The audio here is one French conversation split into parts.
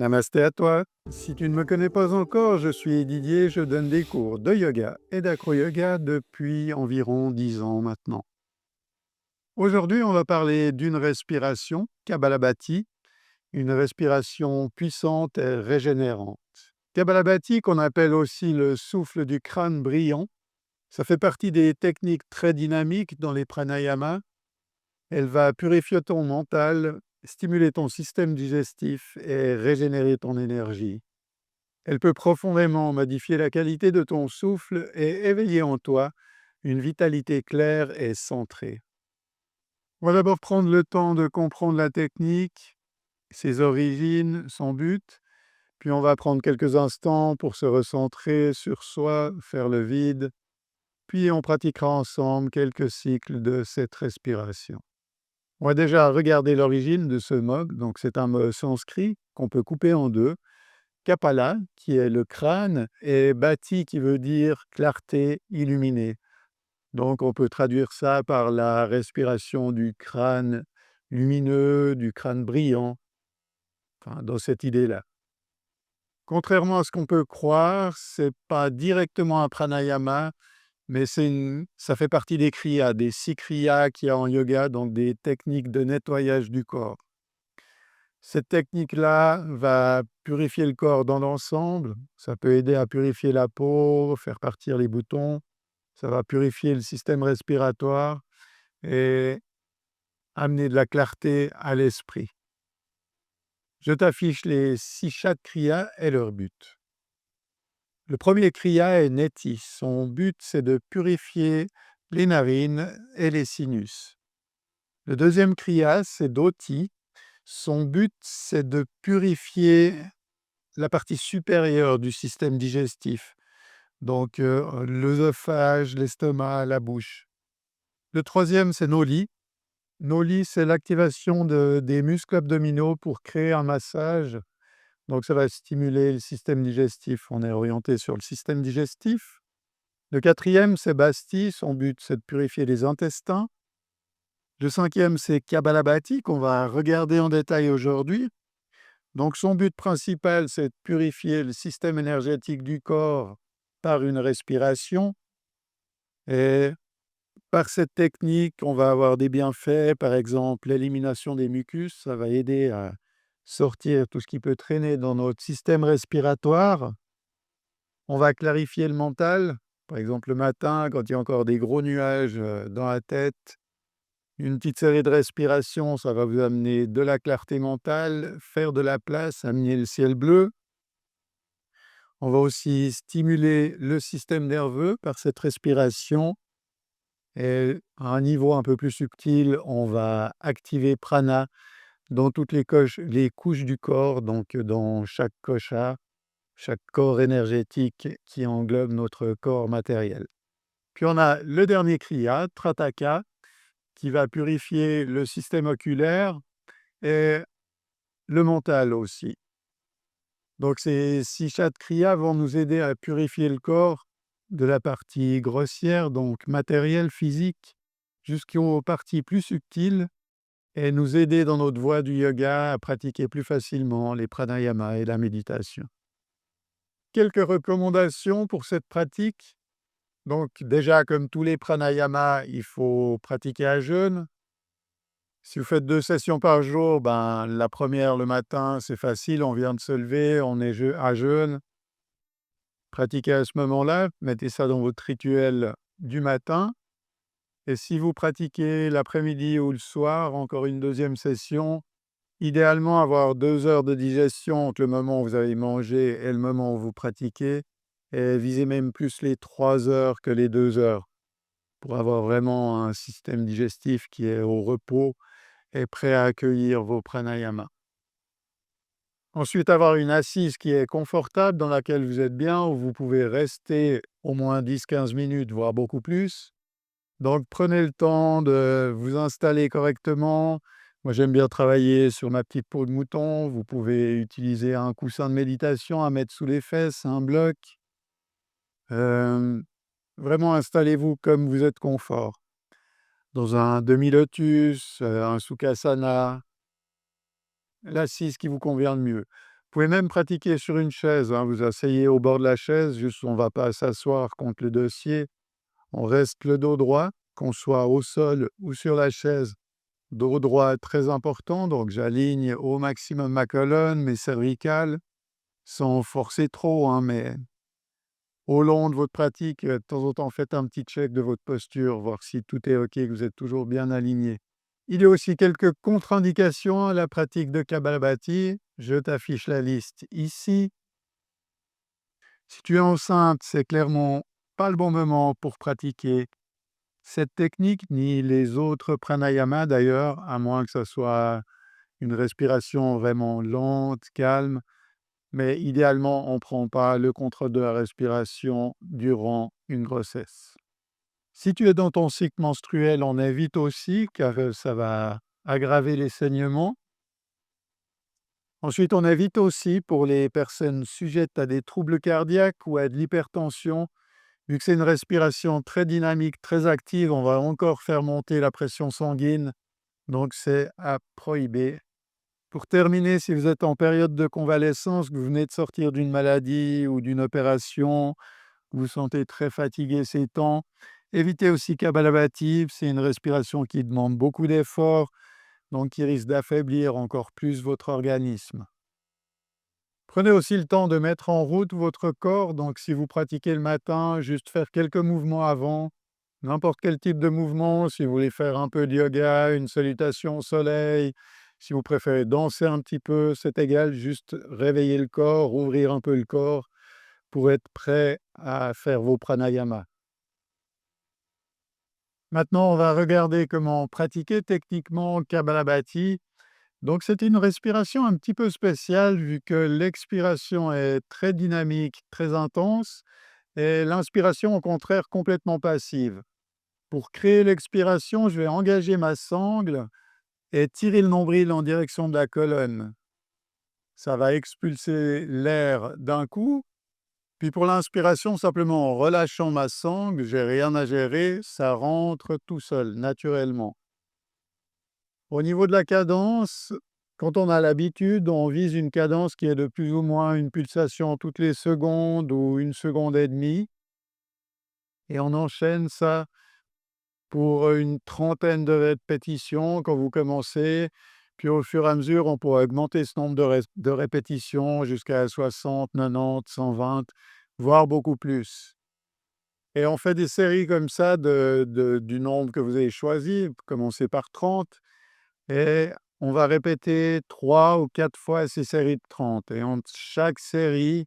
Namasté à toi. Si tu ne me connais pas encore, je suis Didier, je donne des cours de yoga et d'acro-yoga depuis environ 10 ans maintenant. Aujourd'hui, on va parler d'une respiration, Kapalabhati, une respiration puissante et régénérante. Kapalabhati, qu'on appelle aussi le souffle du crâne brillant, ça fait partie des techniques très dynamiques dans les pranayamas. Elle va purifier ton mental, stimuler ton système digestif et régénérer ton énergie. Elle peut profondément modifier la qualité de ton souffle et éveiller en toi une vitalité claire et centrée. On va d'abord prendre le temps de comprendre la technique, ses origines, son but, puis on va prendre quelques instants pour se recentrer sur soi, faire le vide, puis on pratiquera ensemble quelques cycles de cette respiration. On va déjà regarder l'origine de ce mot, donc c'est un mot sanskrit qu'on peut couper en deux. Kapala, qui est le crâne, et Bhati, qui veut dire clarté, illuminé. Donc on peut traduire ça par la respiration du crâne lumineux, du crâne brillant, enfin, dans cette idée-là. Contrairement à ce qu'on peut croire, c'est pas directement un pranayama, mais ça fait partie des kriyas, des 6 kriyas qu'il y a en yoga, donc des techniques de nettoyage du corps. Cette technique-là va purifier le corps dans l'ensemble. Ça peut aider à purifier la peau, faire partir les boutons. Ça va purifier le système respiratoire et amener de la clarté à l'esprit. Je t'affiche les 6 kriya et leur but. Le premier kriya est neti. Son but, c'est de purifier les narines et les sinus. Le deuxième kriya, c'est doti. Son but, c'est de purifier la partie supérieure du système digestif, donc l'œsophage, l'estomac, la bouche. Le troisième, c'est Noli. Noli, c'est l'activation des muscles abdominaux pour créer un massage. Donc ça va stimuler le système digestif. On est orienté sur le système digestif. Le quatrième, c'est Basti. Son but, c'est de purifier les intestins. Le cinquième, c'est Kapalabhati, qu'on va regarder en détail aujourd'hui. Donc son but principal, c'est de purifier le système énergétique du corps par une respiration. Et par cette technique, on va avoir des bienfaits, par exemple l'élimination des mucus, ça va aider à sortir tout ce qui peut traîner dans notre système respiratoire. On va clarifier le mental, par exemple le matin, quand il y a encore des gros nuages dans la tête. Une petite série de respirations, ça va vous amener de la clarté mentale, faire de la place, amener le ciel bleu. On va aussi stimuler le système nerveux par cette respiration et à un niveau un peu plus subtil, on va activer prana dans toutes les couches du corps, donc dans chaque kosha, chaque corps énergétique qui englobe notre corps matériel. Puis on a le dernier kriya, trataka, qui va purifier le système oculaire et le mental aussi. Donc ces 6 kriya vont nous aider à purifier le corps de la partie grossière, donc matérielle, physique, jusqu'aux parties plus subtiles et nous aider dans notre voie du yoga à pratiquer plus facilement les pranayamas et la méditation. Quelques recommandations pour cette pratique. Donc déjà, comme tous les pranayamas, il faut pratiquer à jeûne. Si vous faites 2 sessions par jour, ben, la première le matin, c'est facile, on vient de se lever, on est à jeûne. Pratiquez à ce moment-là, mettez ça dans votre rituel du matin. Et si vous pratiquez l'après-midi ou le soir, encore une deuxième session, idéalement avoir 2 heures de digestion entre le moment où vous avez mangé et le moment où vous pratiquez, et visez même plus les 3 heures que les 2 heures pour avoir vraiment un système digestif qui est au repos et prêt à accueillir vos pranayamas. Ensuite, avoir une assise qui est confortable, dans laquelle vous êtes bien, où vous pouvez rester au moins 10-15 minutes, voire beaucoup plus. Donc prenez le temps de vous installer correctement. Moi, j'aime bien travailler sur ma petite peau de mouton. Vous pouvez utiliser un coussin de méditation à mettre sous les fesses, un bloc. Hem, Vraiment installez-vous comme vous êtes confort, dans un demi-lotus, un sukhasana, l'assise qui vous convient le mieux. pouvez même pratiquer sur une chaise, hein. Vous asseyez au bord de la chaise, juste on ne va pas s'asseoir contre le dossier. On reste le dos droit, qu'on soit au sol ou sur la chaise. Dos droit très important, donc j'aligne au maximum ma colonne, mes cervicales, sans forcer trop, hein, mais au long de votre pratique, de temps en temps, faites un petit check de votre posture, voir si tout est OK, que vous êtes toujours bien aligné. Il y a aussi quelques contre-indications à la pratique de Kapalabhati. Je t'affiche la liste ici. Si tu es enceinte, c'est clairement pas le bon moment pour pratiquer cette technique, ni les autres pranayamas d'ailleurs, à moins que ça soit une respiration vraiment lente, calme. Mais idéalement, on ne prend pas le contrôle de la respiration durant une grossesse. Si tu es dans ton cycle menstruel, on évite aussi car ça va aggraver les saignements. Ensuite, on évite aussi pour les personnes sujettes à des troubles cardiaques ou à de l'hypertension. Vu que c'est une respiration très dynamique, très active, on va encore faire monter la pression sanguine, donc c'est à prohiber. Pour terminer, si vous êtes en période de convalescence, que vous venez de sortir d'une maladie ou d'une opération, vous vous sentez très fatigué ces temps, évitez aussi Kapalabhati, c'est une respiration qui demande beaucoup d'efforts, donc qui risque d'affaiblir encore plus votre organisme. Prenez aussi le temps de mettre en route votre corps, donc si vous pratiquez le matin, juste faire quelques mouvements avant, n'importe quel type de mouvement, si vous voulez faire un peu de yoga, une salutation au soleil, si vous préférez danser un petit peu, c'est égal, juste réveiller le corps, ouvrir un peu le corps pour être prêt à faire vos pranayamas. Maintenant, on va regarder comment pratiquer techniquement Kapalabhati. Donc, c'est une respiration un petit peu spéciale vu que l'expiration est très dynamique, très intense, et l'inspiration, au contraire, complètement passive. Pour créer l'expiration, je vais engager ma sangle et tirer le nombril en direction de la colonne. Ça va expulser l'air d'un coup. Puis pour l'inspiration, simplement en relâchant ma sangle, j'ai rien à gérer, ça rentre tout seul, naturellement. Au niveau de la cadence, quand on a l'habitude, on vise une cadence qui est de plus ou moins une pulsation toutes les secondes ou 1 seconde et demie, et on enchaîne ça pour une trentaine de répétitions quand vous commencez. Puis au fur et à mesure, on pourra augmenter ce nombre de répétitions jusqu'à 60, 90, 120, voire beaucoup plus. Et on fait des séries comme ça du nombre que vous avez choisi. Commencez par 30 et on va répéter 3 ou 4 fois ces séries de 30. Et entre chaque série,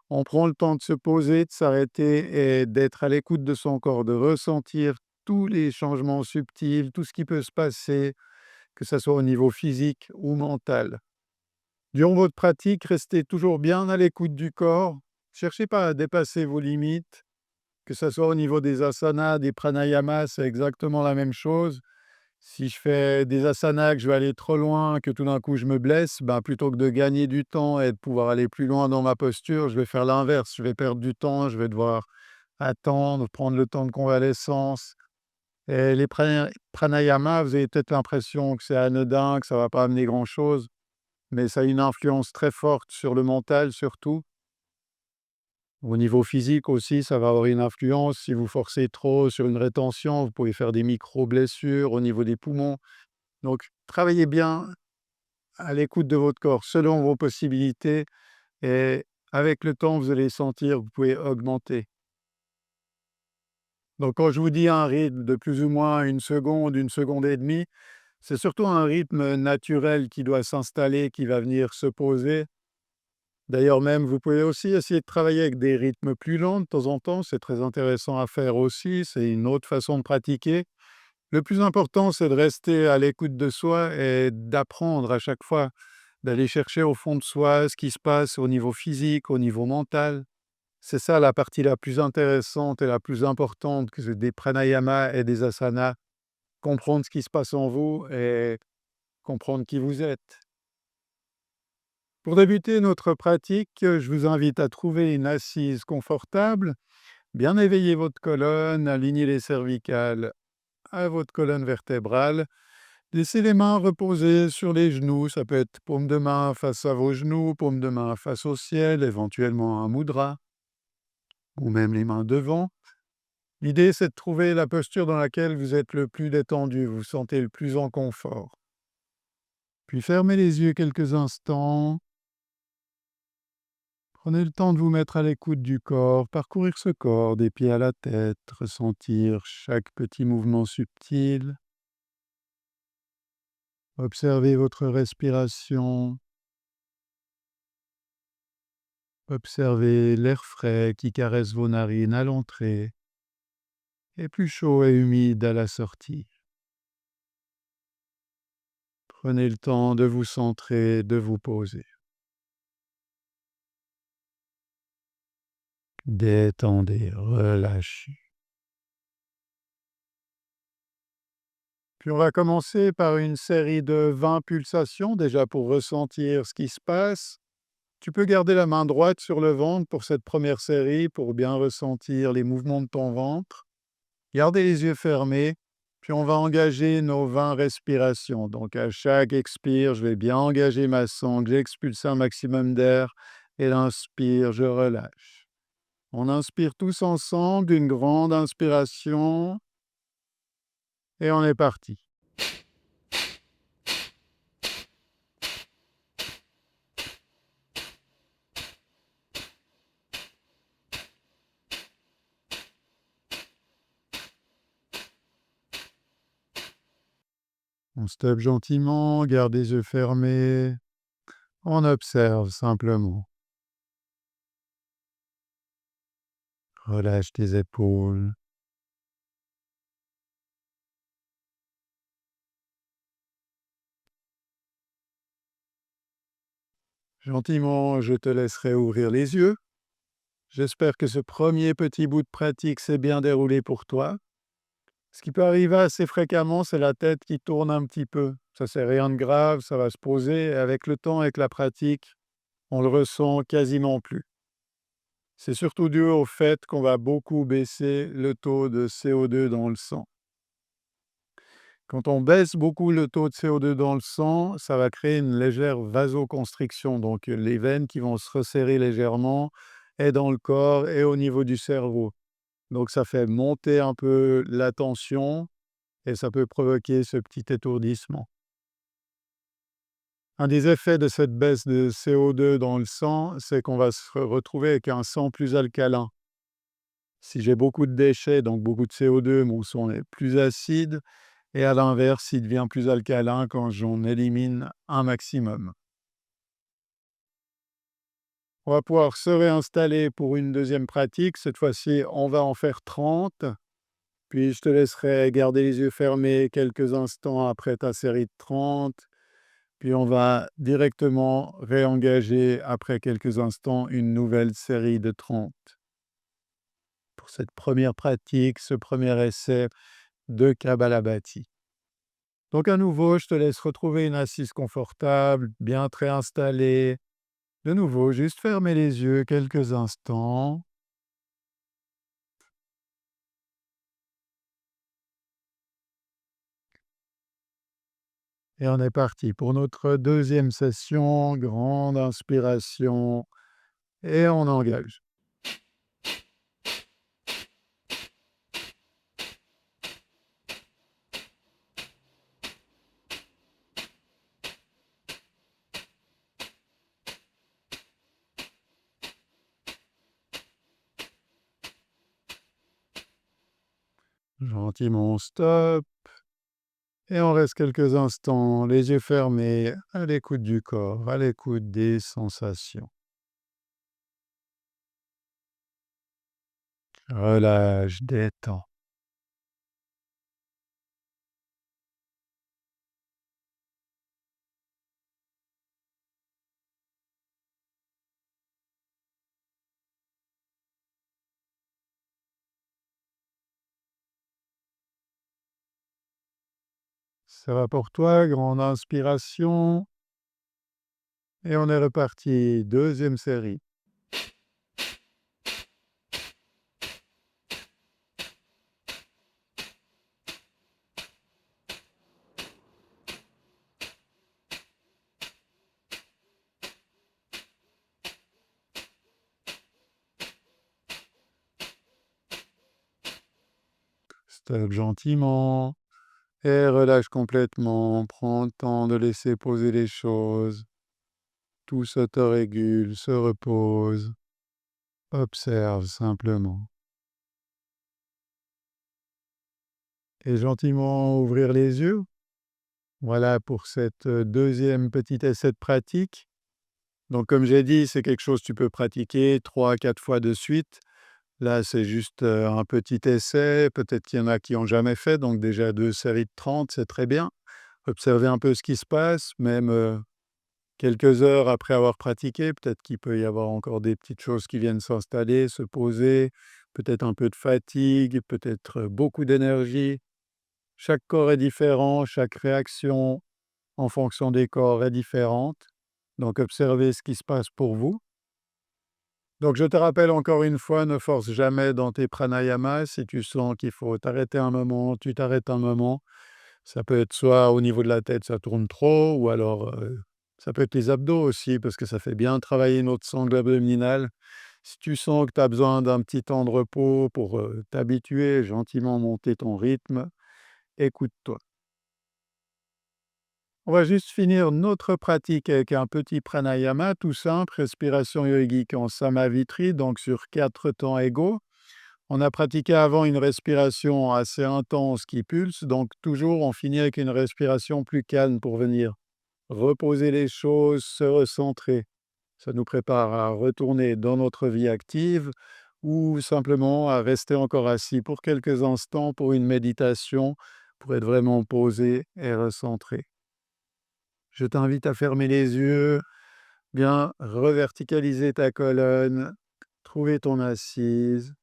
on prend le temps de se poser, de s'arrêter et d'être à l'écoute de son corps, de ressentir tous les changements subtils, tout ce qui peut se passer, que ce soit au niveau physique ou mental. Durant votre pratique, restez toujours bien à l'écoute du corps. Cherchez pas à dépasser vos limites, que ce soit au niveau des asanas, des pranayamas, c'est exactement la même chose. Si je fais des asanas, que je vais aller trop loin, que tout d'un coup je me blesse, ben, plutôt que de gagner du temps et de pouvoir aller plus loin dans ma posture, je vais faire l'inverse. Je vais perdre du temps, je vais devoir attendre, prendre le temps de convalescence. Et les pranayamas, vous avez peut-être l'impression que c'est anodin, que ça ne va pas amener grand-chose, mais ça a une influence très forte sur le mental surtout. Au niveau physique aussi, ça va avoir une influence. Si vous forcez trop sur une rétention, vous pouvez faire des micro-blessures au niveau des poumons. Donc, travaillez bien à l'écoute de votre corps selon vos possibilités et avec le temps, vous allez sentir, vous pouvez augmenter. Donc, quand je vous dis un rythme de plus ou moins 1 seconde, 1 seconde et demie, c'est surtout un rythme naturel qui doit s'installer, qui va venir se poser. D'ailleurs même, vous pouvez aussi essayer de travailler avec des rythmes plus lents de temps en temps, c'est très intéressant à faire aussi, c'est une autre façon de pratiquer. Le plus important, c'est de rester à l'écoute de soi et d'apprendre à chaque fois, d'aller chercher au fond de soi ce qui se passe au niveau physique, au niveau mental. C'est ça la partie la plus intéressante et la plus importante que des pranayamas et des asanas. Comprendre ce qui se passe en vous et comprendre qui vous êtes. Pour débuter notre pratique, je vous invite à trouver une assise confortable, bien éveiller votre colonne, aligner les cervicales à votre colonne vertébrale Laissez les mains reposer sur les genoux, ça peut être paume de main face à vos genoux, paume de main face au ciel, éventuellement un mudra, ou même les mains devant. L'idée, c'est de trouver la posture dans laquelle vous êtes le plus détendu, vous vous sentez le plus en confort. Puis fermez les yeux quelques instants. Prenez le temps de vous mettre à l'écoute du corps, parcourir ce corps des pieds à la tête, ressentir chaque petit mouvement subtil. Observez votre respiration. Observez l'air frais qui caresse vos narines à l'entrée et plus chaud et humide à la sortie. Prenez le temps de vous centrer, de vous poser. Détendez, relâchez. Puis on va commencer par une série de 20 pulsations déjà pour ressentir ce qui se passe. Tu peux garder la main droite sur le ventre pour cette première série, pour bien ressentir les mouvements de ton ventre. Gardez les yeux fermés, puis on va engager nos 20 respirations. Donc à chaque expire, je vais bien engager ma sangle, j'expulse un maximum d'air, et l'inspire, je relâche. On inspire tous ensemble, une grande inspiration, et on est parti. On stoppe gentiment, garde les yeux fermés, on observe simplement. Relâche tes épaules. Gentiment, je te laisserai ouvrir les yeux. J'espère que ce premier petit bout de pratique s'est bien déroulé pour toi. Ce qui peut arriver assez fréquemment, c'est la tête qui tourne un petit peu. Ça, c'est rien de grave, ça va se poser. Et avec le temps, avec la pratique, on le ressent quasiment plus. C'est surtout dû au fait qu'on va beaucoup baisser le taux de CO2 dans le sang. Quand on baisse beaucoup le taux de CO2 dans le sang, ça va créer une légère vasoconstriction, donc les veines qui vont se resserrer légèrement, et dans le corps et au niveau du cerveau. Donc ça fait monter un peu la tension et ça peut provoquer ce petit étourdissement. Un des effets de cette baisse de CO2 dans le sang, c'est qu'on va se retrouver avec un sang plus alcalin. Si j'ai beaucoup de déchets, donc beaucoup de CO2, mon sang est plus acide, et à l'inverse, il devient plus alcalin quand j'en élimine un maximum. On va pouvoir se réinstaller pour une deuxième pratique. Cette fois-ci, on va en faire 30. Puis je te laisserai garder les yeux fermés quelques instants après ta série de 30. Puis on va directement réengager après quelques instants une nouvelle série de 30. Pour cette première pratique, ce premier essai de Kapalabhati. Donc à nouveau, je te laisse retrouver une assise confortable, bien te réinstaller. De nouveau, juste fermer les yeux quelques instants. Et on est parti pour notre deuxième session. Grande inspiration et on engage. Gentiment, on stop. Et on reste quelques instants, les yeux fermés, à l'écoute du corps, à l'écoute des sensations. Relâche, détends. Ça va pour toi, grande inspiration. Et on est reparti, deuxième série. Stop gentiment et relâche complètement. Prends le temps de laisser poser les choses. Tout s'autorégule, se repose. Observe simplement. Et gentiment ouvrir les yeux. Voilà pour cette deuxième petit essai de pratique. Donc comme j'ai dit, c'est quelque chose que tu peux pratiquer 3 à 4 fois de suite. Là, c'est juste, un petit essai. Peut-être qu'il y en a qui n'ont jamais fait, donc déjà 2 séries de 30, c'est très bien. Observer un peu ce qui se passe, même, quelques heures après avoir pratiqué, peut-être qu'il peut y avoir encore des petites choses qui viennent s'installer, se poser, peut-être un peu de fatigue, peut-être, beaucoup d'énergie. Chaque corps est différent, chaque réaction en fonction des corps est différente, donc observez ce qui se passe pour vous. Donc je te rappelle encore une fois, ne force jamais dans tes pranayamas. Si tu sens qu'il faut t'arrêter un moment, tu t'arrêtes un moment. Ça peut être soit au niveau de la tête, ça tourne trop, ou alors, ça peut être les abdos aussi parce que ça fait bien travailler notre sangle abdominale. Si tu sens que tu as besoin d'un petit temps de repos pour, t'habituer, gentiment monter ton rythme, écoute-toi. On va juste finir notre pratique avec un petit pranayama tout simple, respiration yogique en samavitri, donc sur 4 temps égaux. On a pratiqué avant une respiration assez intense qui pulse, donc toujours on finit avec une respiration plus calme pour venir reposer les choses, se recentrer. Ça nous prépare à retourner dans notre vie active ou simplement à rester encore assis pour quelques instants pour une méditation, pour être vraiment posé et recentré. Je t'invite à fermer les yeux, bien reverticaliser ta colonne, trouver ton assise.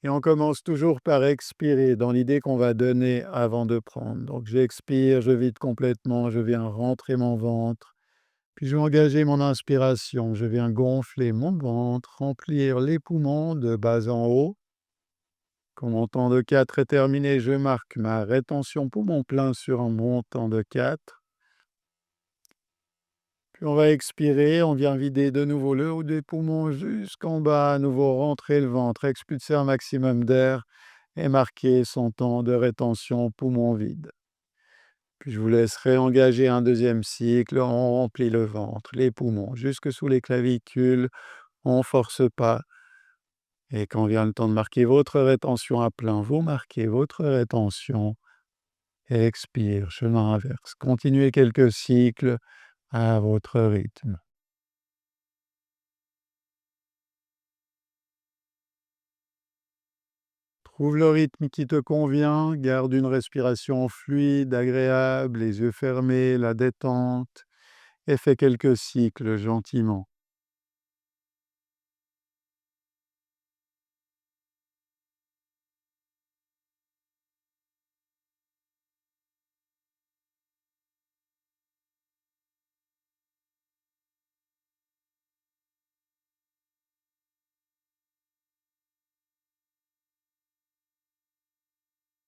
Et on commence toujours par expirer dans l'idée qu'on va donner avant de prendre. Donc j'expire, je vide complètement, je viens rentrer mon ventre. Puis je vais engager mon inspiration, je viens gonfler mon ventre, remplir les poumons de bas en haut. Quand mon temps de 4 est terminé, je marque ma rétention poumon plein sur un montant de 4. Puis on va expirer, on vient vider de nouveau le haut des poumons jusqu'en bas, à nouveau rentrer le ventre, expulser un maximum d'air et marquer son temps de rétention poumon vide. Puis je vous laisse réengager un deuxième cycle, on remplit le ventre, les poumons, jusque sous les clavicules, on ne force pas. Et quand vient le temps de marquer votre rétention à plein, vous marquez votre rétention et expire, chemin inverse. Continuez quelques cycles à votre rythme. Trouve le rythme qui te convient, garde une respiration fluide, agréable, les yeux fermés, la détente, et fais quelques cycles gentiment.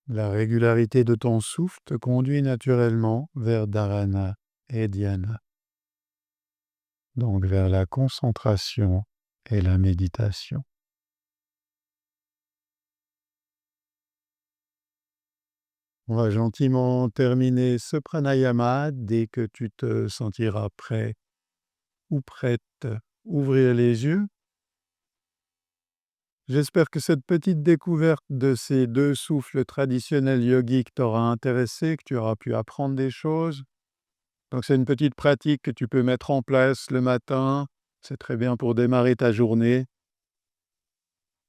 La régularité de ton souffle te conduit naturellement vers dharana et dhyana, donc vers la concentration et la méditation. On va gentiment terminer ce pranayama dès que tu te sentiras prêt ou prête. Ouvrir les yeux. J'espère que cette petite découverte de ces 2 souffles traditionnels yogiques t'aura intéressé, que tu auras pu apprendre des choses. Donc c'est une petite pratique que tu peux mettre en place le matin. C'est très bien pour démarrer ta journée.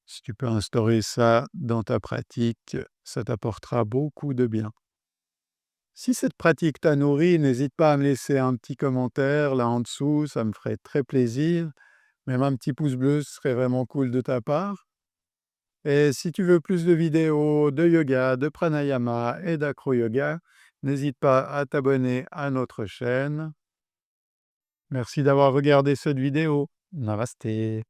Si tu peux instaurer ça dans ta pratique, ça t'apportera beaucoup de bien. Si cette pratique t'a nourri, n'hésite pas à me laisser un petit commentaire là en dessous, ça me ferait très plaisir. Même un petit pouce bleu, ce serait vraiment cool de ta part. Et si tu veux plus de vidéos de yoga, de pranayama et d'acro-yoga, n'hésite pas à t'abonner à notre chaîne. Merci d'avoir regardé cette vidéo. Namasté.